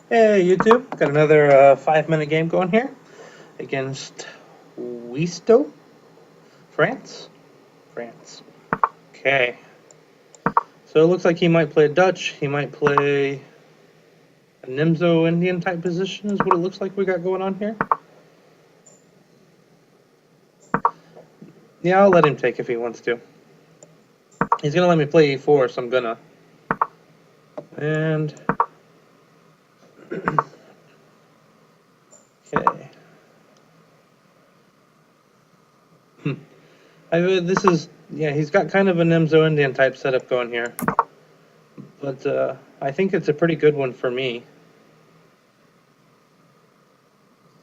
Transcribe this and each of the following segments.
Hey YouTube, got another 5-minute game going here against Whesdou, France. France. Okay, so it looks like he might play Dutch. He might play a Nimzo-Indian type position, is what it looks like we got going on here. Yeah, I'll let him take if he wants to. He's gonna let me play E4, so I'm gonna. And okay. This is he's got kind of a Nimzo-Indian type setup going here, but I think it's a pretty good one for me.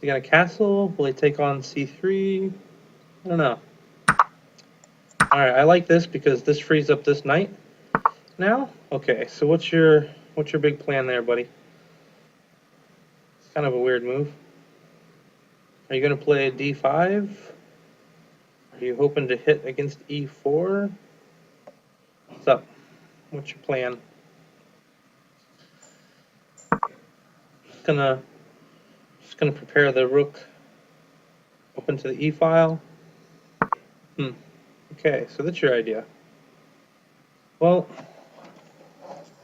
He got a castle. Will he take on c3? I don't know. Alright, I like this because this frees up this knight now. Okay, so what's your big plan there, buddy? It's kind of a weird move. Are you gonna play d5? Are you hoping to hit against e4? What's up? What's your plan? Just gonna prepare the rook open to the e file. Okay, so that's your idea. Well,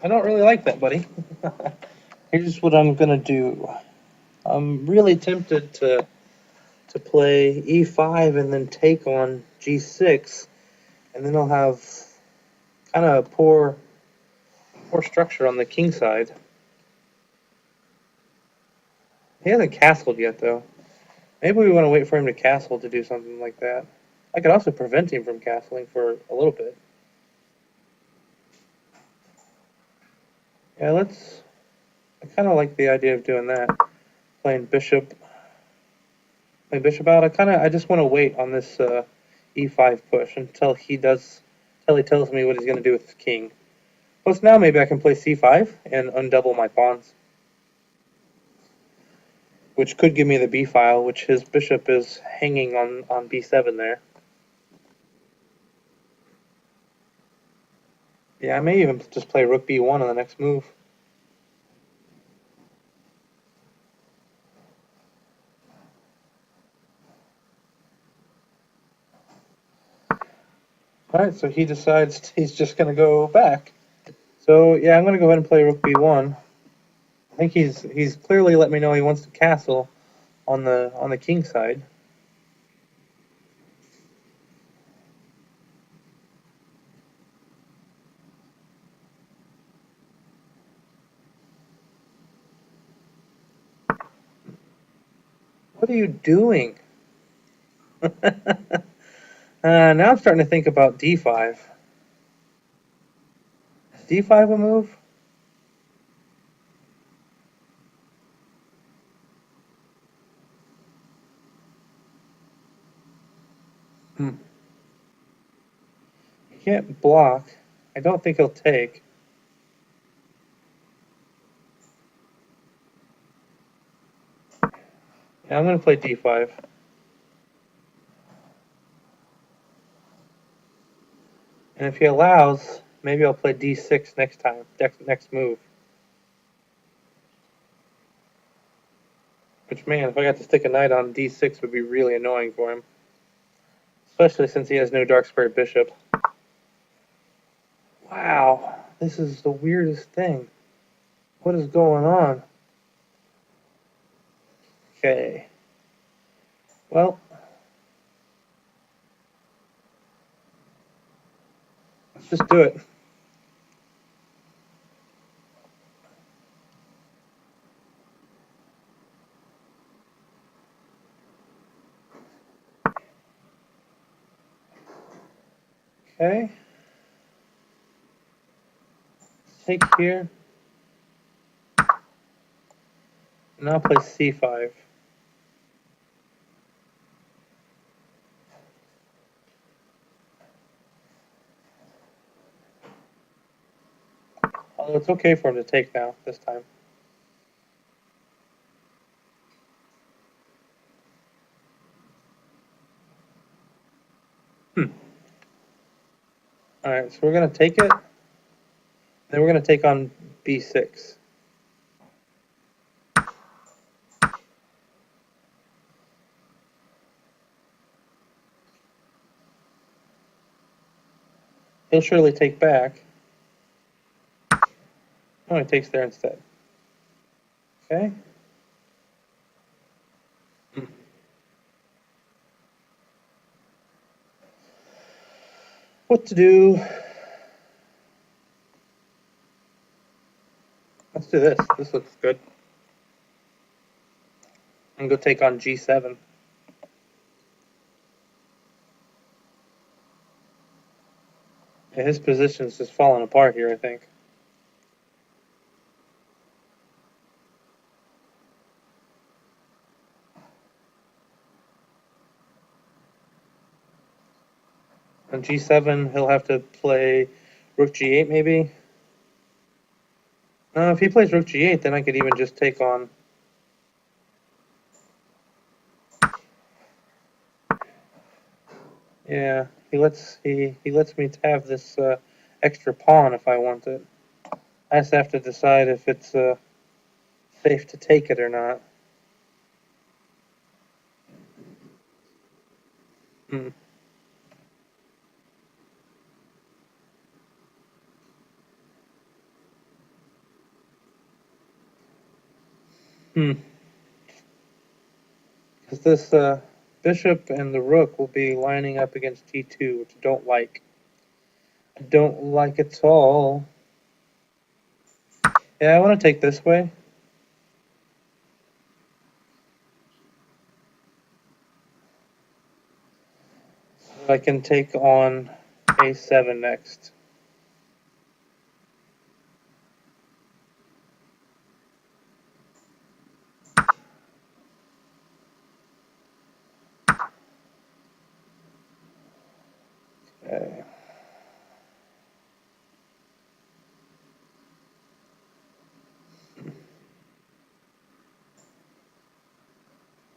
I don't really like that, buddy. Here's what I'm gonna do. I'm really tempted to play e5 and then take on g6, and then I'll have kind of poor structure on the king side. He hasn't castled yet, though. Maybe we want to wait for him to castle to do something like that. I could also prevent him from castling for a little bit. Yeah, I kind of like the idea of doing that. Playing bishop out. I just want to wait on this e5 push until he tells me what he's going to do with his king. Plus now maybe I can play c5 and undouble my pawns, which could give me the b file, which his bishop is hanging on b7 there. Yeah, I may even just play rook b1 on the next move. Alright, so he decides he's just going to go back. So yeah, I'm going to go ahead and play rook b1. I think he's clearly let me know he wants to castle on the king side. What are you doing? Now I'm starting to think about d5. Is d5 a move? Hmm. He can't block. I don't think he'll take. Yeah, I'm going to play d5. And if he allows, maybe I'll play d6 next time, next move. Which, man, if I got to stick a knight on d6 would be really annoying for him. Especially since he has no dark square bishop. Wow, this is the weirdest thing. What is going on? Okay. Well, let's just do it. Okay. Take here. And I'll play c5. Although it's okay for him to take now, this time. Alright, so we're going to take it. Then we're going to take on b6. He'll surely take back. Oh, he takes there instead. Okay. What to do? Let's do this. This looks good. I'm going to go take on G7. Yeah, his position's just falling apart here, I think. On G7, he'll have to play Rook G8, maybe? No, if he plays Rook G8, then I could even just take on... Yeah, he lets me have this extra pawn if I want it. I just have to decide if it's safe to take it or not. Hmm. Hmm. Because this bishop and the rook will be lining up against G2, which I don't like. I don't like it at all. Yeah, I want to take this way. So I can take on A7 next. Okay.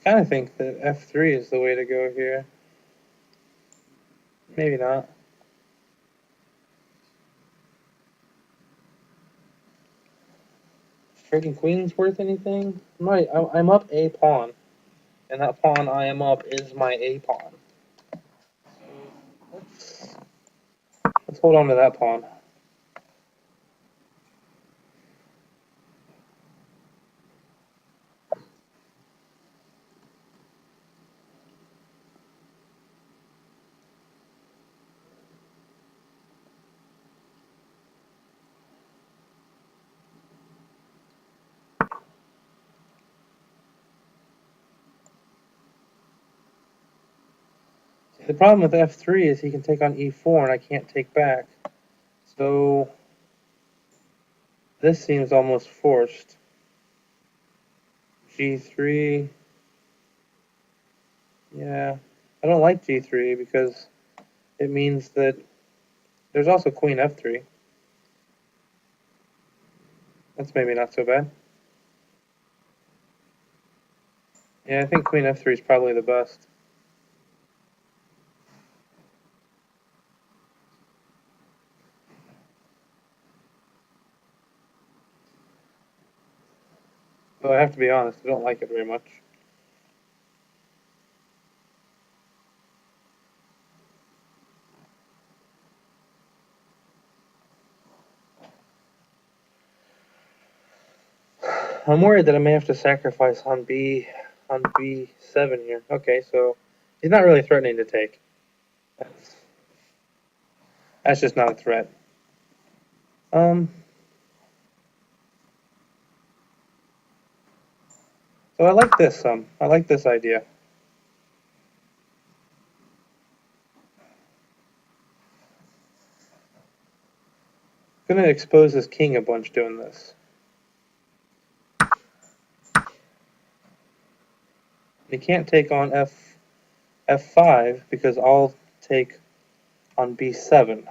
I kind of think that F3 is the way to go here. Maybe not. Trading queen's worth anything? I'm up a pawn, and that pawn I am up is my a pawn. Let's hold on to that pawn. The problem with F3 is he can take on E4 and I can't take back. So this seems almost forced. G3. Yeah. I don't like G3 because it means that there's also Queen F3. That's maybe not so bad. Yeah, I think Queen F3 is probably the best. Though I have to be honest, I don't like it very much. I'm worried that I may have to sacrifice on B7 here. Okay, so he's not really threatening to take. That's just not a threat. So I like this I like this idea. I'm gonna expose his king a bunch doing this. He can't take on F5 because I'll take on B7.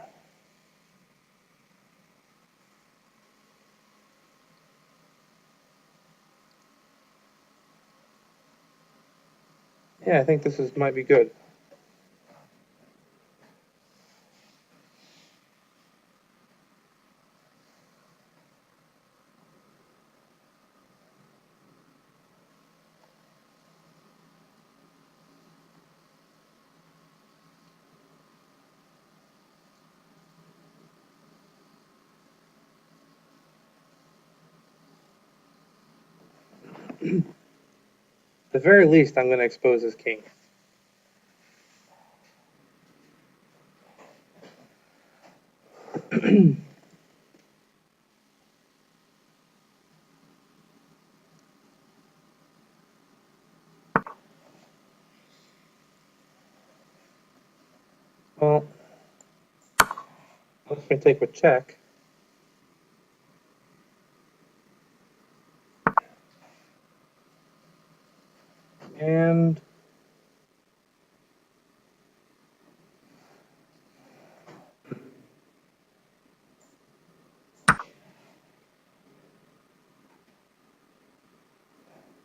Yeah, I think this might be good. the very least, I'm going to expose his king. Well, I'm just going to take with check. And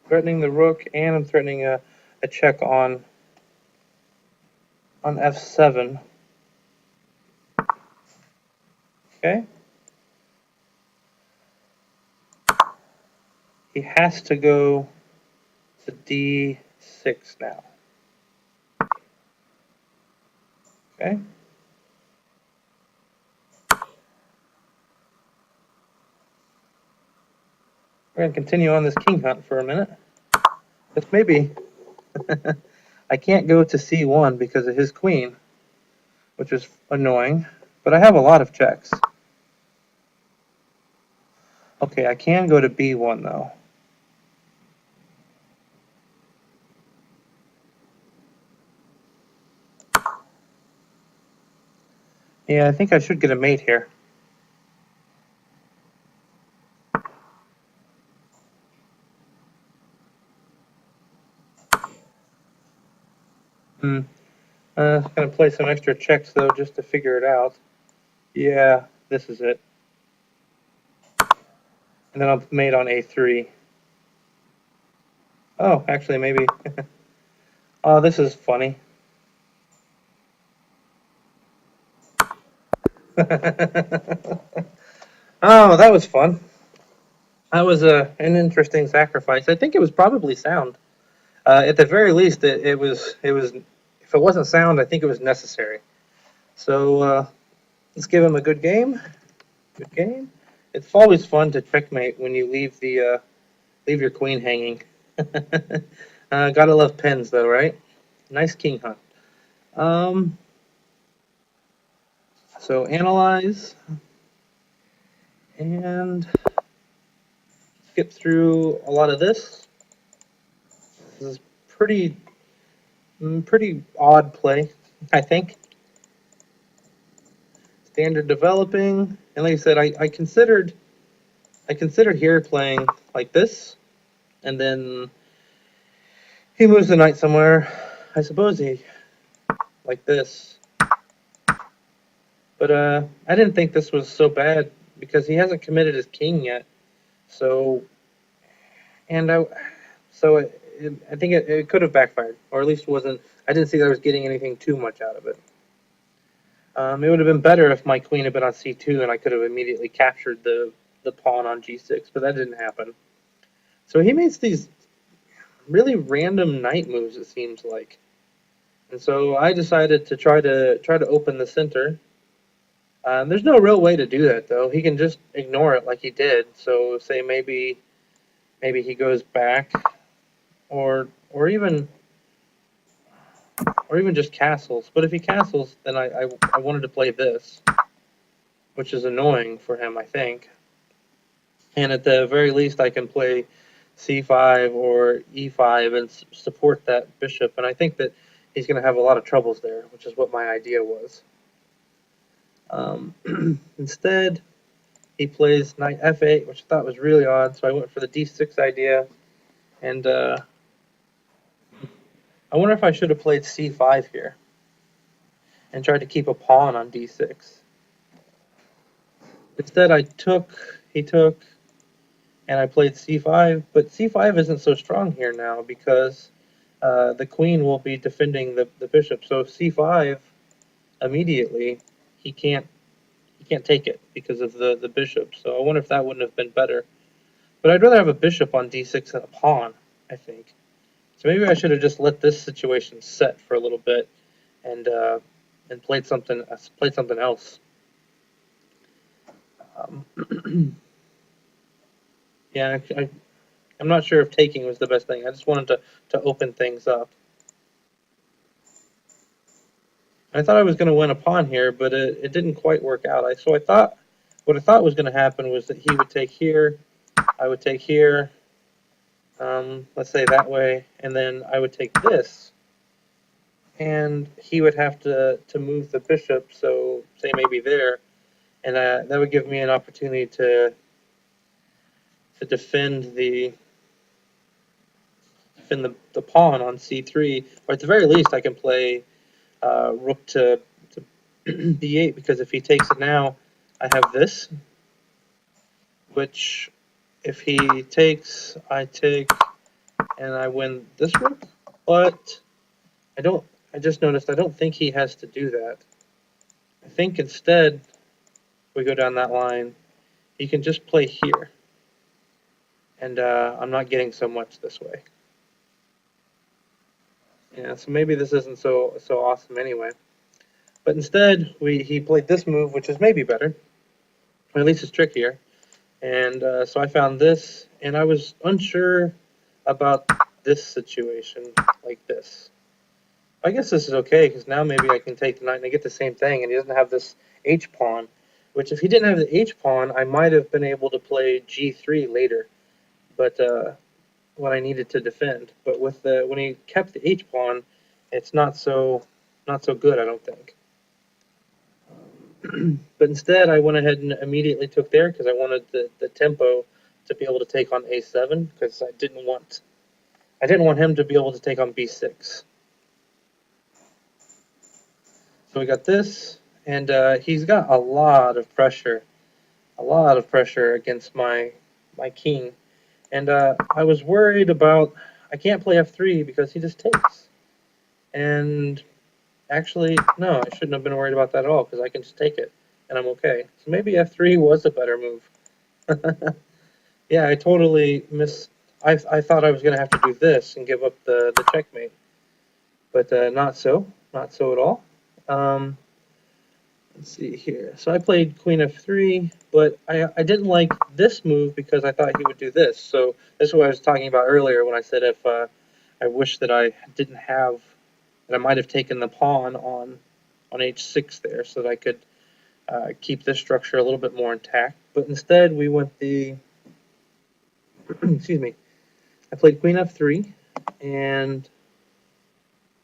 threatening the rook, and I'm threatening a check on f7. Okay. He has to go to d6 now. Okay. We're going to continue on this king hunt for a minute. This maybe I can't go to c1 because of his queen, which is annoying, but I have a lot of checks. Okay, I can go to b1 though. Yeah, I think I should get a mate here. I'm going to play some extra checks though just to figure it out. Yeah, this is it. And then I'll mate on a3. Oh, actually maybe. Oh, this is funny. Oh, that was fun. That was an interesting sacrifice. I think it was probably sound. At the very least, it was. If it wasn't sound, I think it was necessary. So let's give him a good game. Good game. It's always fun to checkmate when you leave your queen hanging. Gotta love pens though, right? Nice king hunt. So analyze and skip through a lot of this. This is pretty odd play, I think. Standard developing, and like I said, I considered here playing like this, and then he moves the knight somewhere. I suppose he like this, but I didn't think this was so bad because he hasn't committed his king yet. So, and I think it could have backfired, or at least wasn't. I didn't see that I was getting anything too much out of it. It would have been better if my queen had been on c2 and I could have immediately captured the pawn on g6, but that didn't happen. So he makes these really random knight moves, it seems like. And so I decided to try to open the center. There's no real way to do that though. He can just ignore it like he did. So say maybe he goes back, or even just castles. But if he castles, then I wanted to play this, which is annoying for him, I think. And at the very least, I can play c5 or e5 and support that bishop. And I think that he's going to have a lot of troubles there, which is what my idea was. Instead, he plays knight f8, which I thought was really odd. So I went for the d6 idea. And I wonder if I should have played c5 here and tried to keep a pawn on d6. Instead, he took, and I played c5, but c5 isn't so strong here now because the queen will be defending the bishop. So if c5 immediately, he can't take it because of the bishop. So I wonder if that wouldn't have been better. But I'd rather have a bishop on d6 than a pawn, I think. So maybe I should have just let this situation set for a little bit and played something else. Yeah, I'm not sure if taking was the best thing. I just wanted to open things up. I thought I was going to win a pawn here, but it didn't quite work out. So I thought, what I thought was going to happen was that he would take here, I would take here, let's say that way, and then I would take this, and he would have to move the bishop, so say maybe there, and that would give me an opportunity to defend the pawn on c3, or at the very least I can play rook to b8, because if he takes it now, I have this, which if he takes, I take, and I win this rook, but I don't, I just noticed I don't think he has to do that. I think instead, we go down that line, he can just play here, and I'm not getting so much this way. Yeah, so maybe this isn't so awesome anyway. But instead, he played this move, which is maybe better, or at least it's trickier. And so I found this, and I was unsure about this situation, like this. I guess this is okay, because now maybe I can take the knight and I get the same thing, and he doesn't have this h-pawn, which if he didn't have the h-pawn, I might have been able to play g3 later, but when I needed to defend. But with when he kept the h-pawn, it's not so good, I don't think. But instead, I went ahead and immediately took there because I wanted the tempo to be able to take on a7, because I didn't want him to be able to take on b6. So we got this, and he's got a lot of pressure against my king, and I was worried about, I can't play f3 because he just takes, and actually no, I shouldn't have been worried about that at all, because I can just take it and I'm okay. So maybe f3 was a better move. Yeah, I totally I thought I was going to have to do this and give up the checkmate, but not so at all. Let's see here. So I played queen f3, but I didn't like this move because I thought he would do this. So this is what I was talking about earlier when I said if I wish that I didn't have, that I might have taken the pawn on h6 there, so that I could keep this structure a little bit more intact. But instead we went the, excuse me, I played queen f3, and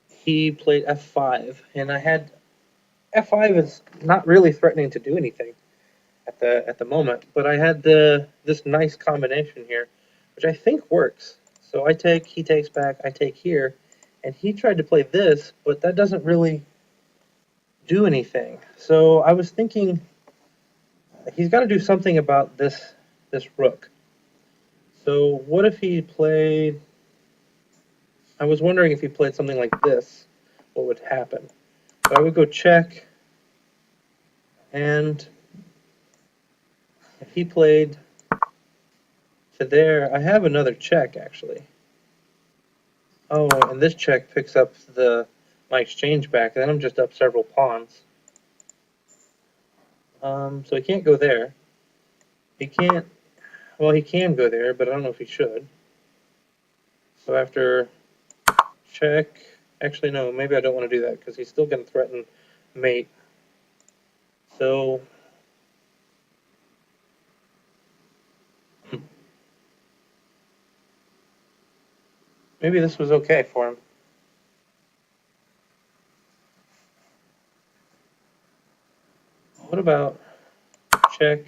he played f5, and I had, f5 is not really threatening to do anything at the moment, but I had this nice combination here, which I think works. So I take, he takes back, I take here, and he tried to play this, but that doesn't really do anything. So I was thinking he's got to do something about this rook. So what if he played, I was wondering if he played something like this, what would happen? So I would go check, and if he played to there, I have another check actually. Oh, and this check picks up my exchange back, and then I'm just up several pawns. So he can't go there. He can't, well, he can go there, but I don't know if he should. So after check, actually no, maybe I don't want to do that, because he's still going to threaten mate. So maybe this was okay for him. What about check?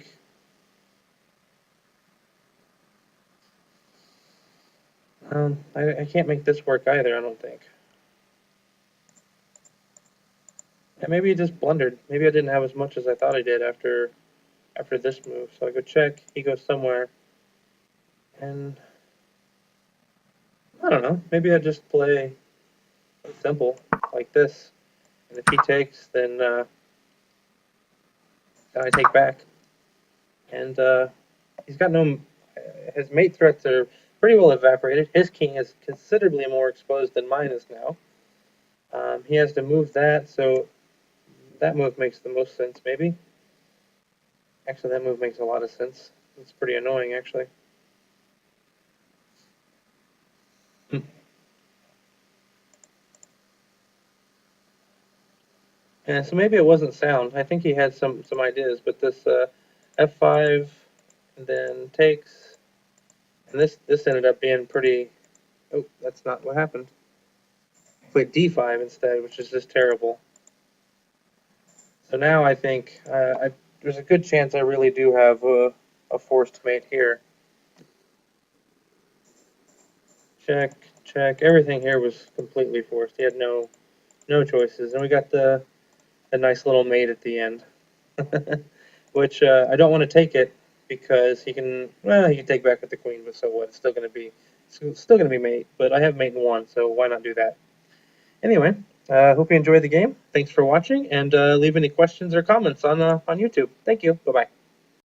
I can't make this work either, I don't think. Yeah, maybe he just blundered. Maybe I didn't have as much as I thought I did after this move. So I go check, he goes somewhere, and I don't know, maybe I just play simple, like this, and if he takes, then I take back, and he's got no, his mate threats are pretty well evaporated. His king is considerably more exposed than mine is now. He has to move that, so that move makes the most sense, maybe. Actually, that move makes a lot of sense. It's pretty annoying, actually. And so maybe it wasn't sound. I think he had some ideas, but this f5 and then takes, and this ended up being pretty. Oh, that's not what happened. Played d5 instead, which is just terrible. So now I think there's a good chance I really do have a forced mate here. Check, check. Everything here was completely forced. He had no choices, and we got the a nice little mate at the end, which I don't want to take it because he can take back with the queen, but so what? It's still gonna be mate. But I have mate in one, so why not do that? Anyway, hope you enjoyed the game. Thanks for watching, and leave any questions or comments on YouTube. Thank you. Bye bye.